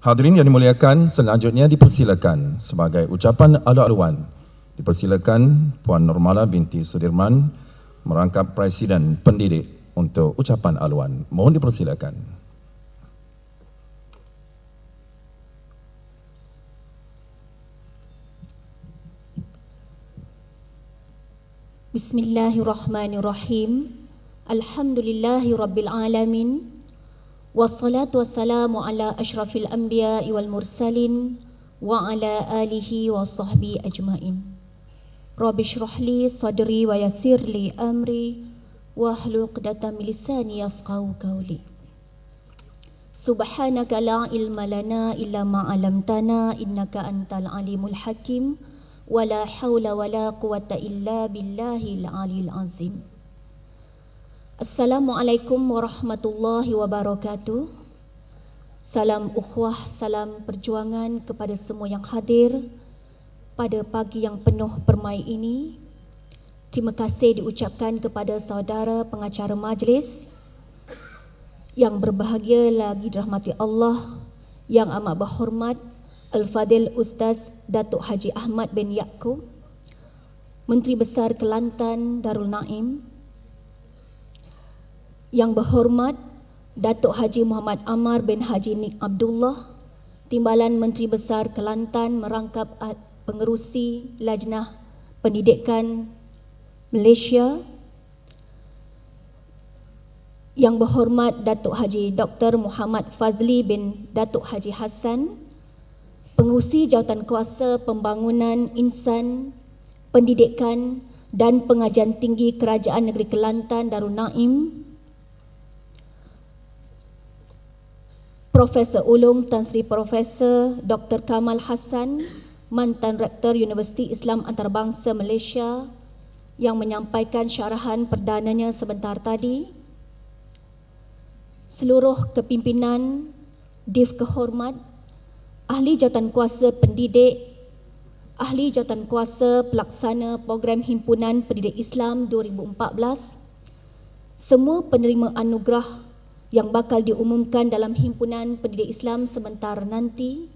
Hadirin yang dimuliakan, selanjutnya dipersilakan sebagai ucapan alu-aluan. Dipersilakan Puan Nurmala binti Sudirman merangkap Presiden Pendidik untuk ucapan aluan. Mohon dipersilakan. Bismillahirrahmanirrahim. Alhamdulillahirabbil alamin. Wassalatu wassalamu ala asyrafil anbiya'i wal mursalin wa ala alihi wa sahbihi ajmain. Rabbi shrah li sadri wa yassir li amri wahlul 'uqdatam min lisani yafqahu qawli. Subhanaka la ilma lana illa ma 'allamtana innaka antal alimul hakim wa la haula wa la quwwata illa billahil aliyil azim. Assalamualaikum warahmatullahi wabarakatuh. Salam ukhuwah, salam perjuangan kepada semua yang hadir pada pagi yang penuh permai ini. Terima kasih diucapkan kepada saudara pengacara majlis yang berbahagia lagi dirahmati Allah, yang amat berhormat Al-Fadil Ustaz Datuk Haji Ahmad bin Yaakob, Menteri Besar Kelantan Darul Naim, yang berhormat Datuk Haji Muhammad Amar bin Haji Nik Abdullah, Timbalan Menteri Besar Kelantan merangkap pengerusi Lajnah Pendidikan Malaysia, yang berhormat Datuk Haji Dr. Muhammad Fazli bin Datuk Haji Hassan, pengerusi Jawatankuasa Pembangunan Insan, Pendidikan dan Pengajian Tinggi Kerajaan Negeri Kelantan Darul Naim, Profesor Ulung Tan Sri Profesor Dr. Kamal Hassan, mantan Rektor Universiti Islam Antarabangsa Malaysia, yang menyampaikan syarahan perdananya sebentar tadi, seluruh kepimpinan DIF Kehormat, Ahli Jawatankuasa Pendidik, Ahli Jawatankuasa Pelaksana Program Himpunan Pendidik Islam 2014, semua penerima anugerah yang bakal diumumkan dalam Himpunan Pendidik Islam sebentar nanti,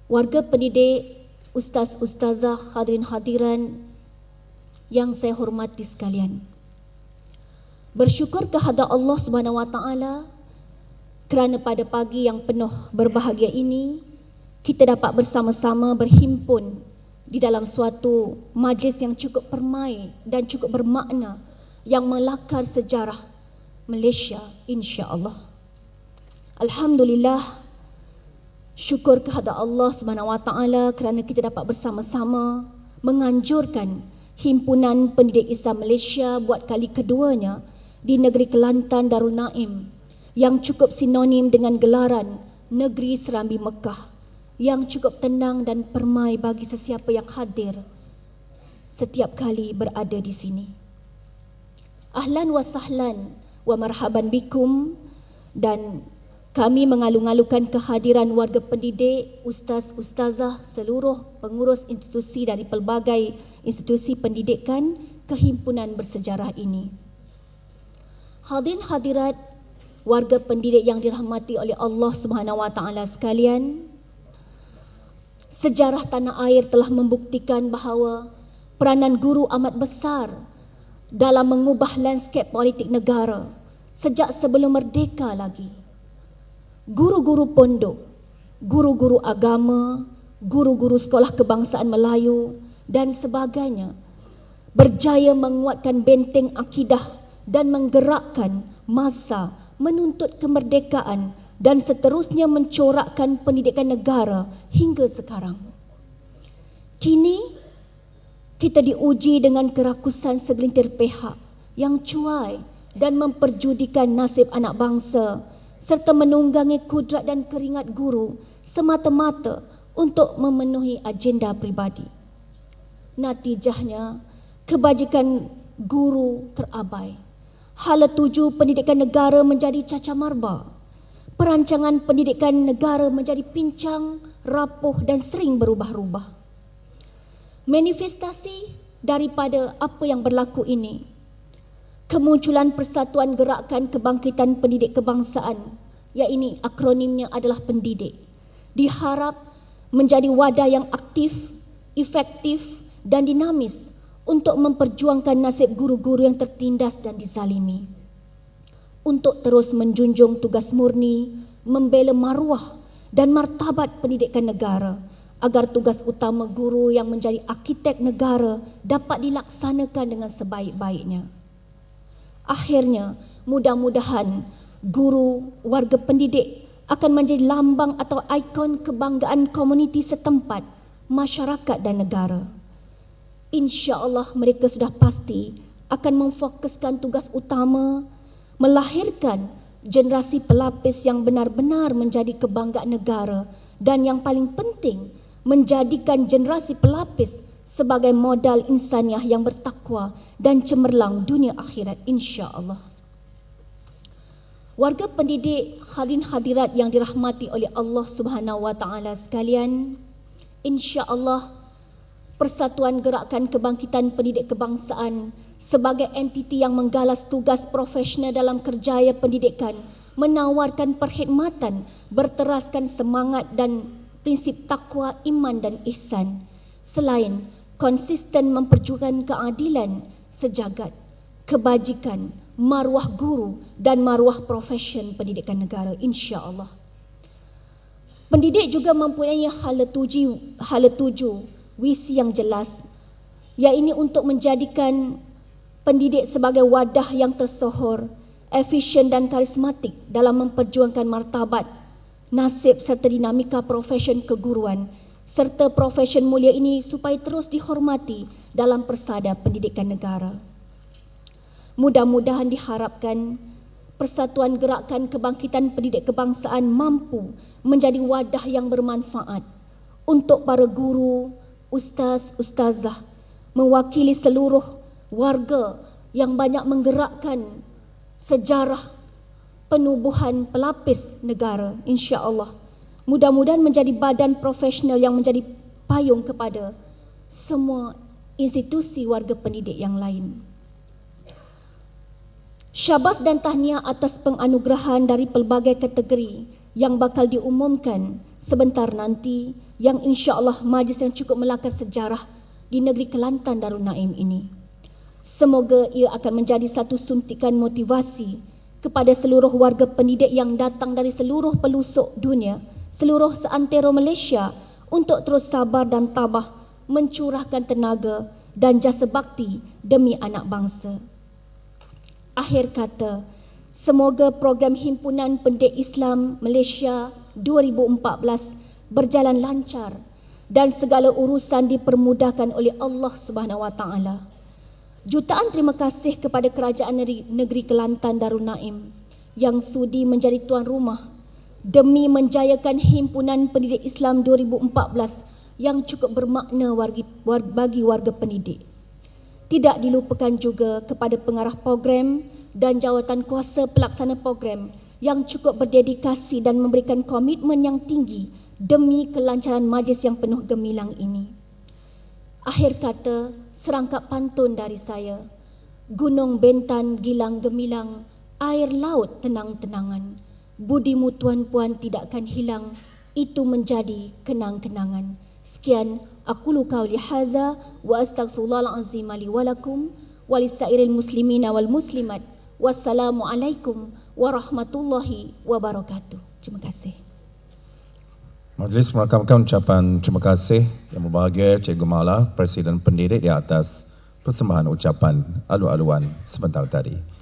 warga pendidik, ustaz-ustazah, hadirin-hadiran yang saya hormati sekalian. Bersyukur kehadrat Allah Subhanahu Wa Taala kerana pada pagi yang penuh berbahagia ini kita dapat bersama-sama berhimpun di dalam suatu majlis yang cukup permai dan cukup bermakna yang melakar sejarah Malaysia, insya-Allah. Alhamdulillah, syukur kehadrat Allah Subhanahu Wa Taala kerana kita dapat bersama-sama menganjurkan Himpunan Pendidik Islam Malaysia buat kali keduanya di negeri Kelantan Darul Naim, yang cukup sinonim dengan gelaran Negeri Serambi Mekah, yang cukup tenang dan permai bagi sesiapa yang hadir setiap kali berada di sini. Ahlan wa sahlan wa marhaban bikum, dan kami mengalu-alukan kehadiran warga pendidik, ustaz-ustazah, seluruh pengurus institusi dari pelbagai institusi pendidikan ke himpunan bersejarah ini. Hadirin hadirat warga pendidik yang dirahmati oleh Allah Subhanahu Wa Taala sekalian, sejarah tanah air telah membuktikan bahawa peranan guru amat besar dalam mengubah lanskap politik negara sejak sebelum merdeka lagi. Guru-guru pondok, guru-guru agama, guru-guru sekolah kebangsaan Melayu dan sebagainya berjaya menguatkan benteng akidah dan menggerakkan massa menuntut kemerdekaan dan seterusnya mencorakkan pendidikan negara hingga sekarang. Kini kita diuji dengan kerakusan segelintir pihak yang cuai dan memperjudikan nasib anak bangsa serta menunggangi kudrat dan keringat guru semata-mata untuk memenuhi agenda pribadi. Natijahnya, kebajikan guru terabai. Hala tuju pendidikan negara menjadi cacamarba. Perancangan pendidikan negara menjadi pincang, rapuh dan sering berubah-ubah. Manifestasi daripada apa yang berlaku ini, kemunculan Persatuan Gerakan Kebangkitan Pendidik Kebangsaan iaitu akronimnya adalah pendidik, diharap menjadi wadah yang aktif, efektif dan dinamis untuk memperjuangkan nasib guru-guru yang tertindas dan dizalimi. Untuk terus menjunjung tugas murni, membela maruah dan martabat pendidikan negara agar tugas utama guru yang menjadi arkitek negara dapat dilaksanakan dengan sebaik-baiknya. Akhirnya, mudah-mudahan guru, warga pendidik akan menjadi lambang atau ikon kebanggaan komuniti setempat, masyarakat dan negara. InsyaAllah mereka sudah pasti akan memfokuskan tugas utama melahirkan generasi pelapis yang benar-benar menjadi kebanggaan negara dan yang paling penting menjadikan generasi pelapis sebagai modal insaniah yang bertakwa dan cemerlang dunia akhirat insya-Allah. Warga pendidik, hadirin hadirat yang dirahmati oleh Allah Subhanahu wa taala sekalian, insya-Allah Persatuan Gerakan Kebangkitan Pendidik Kebangsaan sebagai entiti yang menggalas tugas profesional dalam kerjaya pendidikan menawarkan perkhidmatan berteraskan semangat dan prinsip takwa, iman dan ihsan selain konsisten memperjuangkan keadilan sejagat, kebajikan, maruah guru dan maruah profesion pendidikan negara insya-Allah. Pendidik juga mempunyai hala tuju visi yang jelas, iaitu untuk menjadikan pendidik sebagai wadah yang tersohor, efisien dan karismatik dalam memperjuangkan martabat, nasib serta dinamika profesion keguruan serta profesion mulia ini supaya terus dihormati dalam persada pendidikan negara. Mudah-mudahan diharapkan Persatuan Gerakan Kebangkitan Pendidik Kebangsaan mampu menjadi wadah yang bermanfaat untuk para guru, ustaz, ustazah, mewakili seluruh warga yang banyak menggerakkan sejarah penubuhan pelapis negara insya-Allah. Mudah-mudahan menjadi badan profesional yang menjadi payung kepada semua institusi warga pendidik yang lain. Syabas dan tahniah atas penganugerahan dari pelbagai kategori yang bakal diumumkan sebentar nanti, yang insya-Allah majlis yang cukup melakar sejarah di negeri Kelantan Darul Naim ini. Semoga ia akan menjadi satu suntikan motivasi kepada seluruh warga pendidik yang datang dari seluruh pelosok dunia, seluruh seantero Malaysia untuk terus sabar dan tabah mencurahkan tenaga dan jasa bakti demi anak bangsa. Akhir kata, semoga program Himpunan Pendidik Islam Malaysia 2014 berjalan lancar dan segala urusan dipermudahkan oleh Allah Subhanahu wa taala. Jutaan terima kasih kepada Kerajaan Negeri Kelantan Darul Naim yang sudi menjadi tuan rumah demi menjayakan Himpunan Pendidik Islam 2014 yang cukup bermakna bagi warga pendidik. Tidak dilupakan juga kepada pengarah program dan jawatan kuasa pelaksana program yang cukup berdedikasi dan memberikan komitmen yang tinggi demi kelancaran majlis yang penuh gemilang ini. Akhir kata, serangkap pantun dari saya. Gunung Bentan gilang gemilang, air laut tenang-tenangan. Budimu tuan-puan tidakkan hilang, itu menjadi kenang-kenangan. Sekian, aqulu qauli hadza wa astaghfirullahalazim li wa lakum wa lisairil muslimina wal muslimat. Wassalamualaikum warahmatullahi wabarakatuh. Terima kasih. Majlis merakamkan ucapan terima kasih yang berbahagia Cikgu Mala, Presiden Pendidik di atas persembahan ucapan alu-aluan sebentar tadi.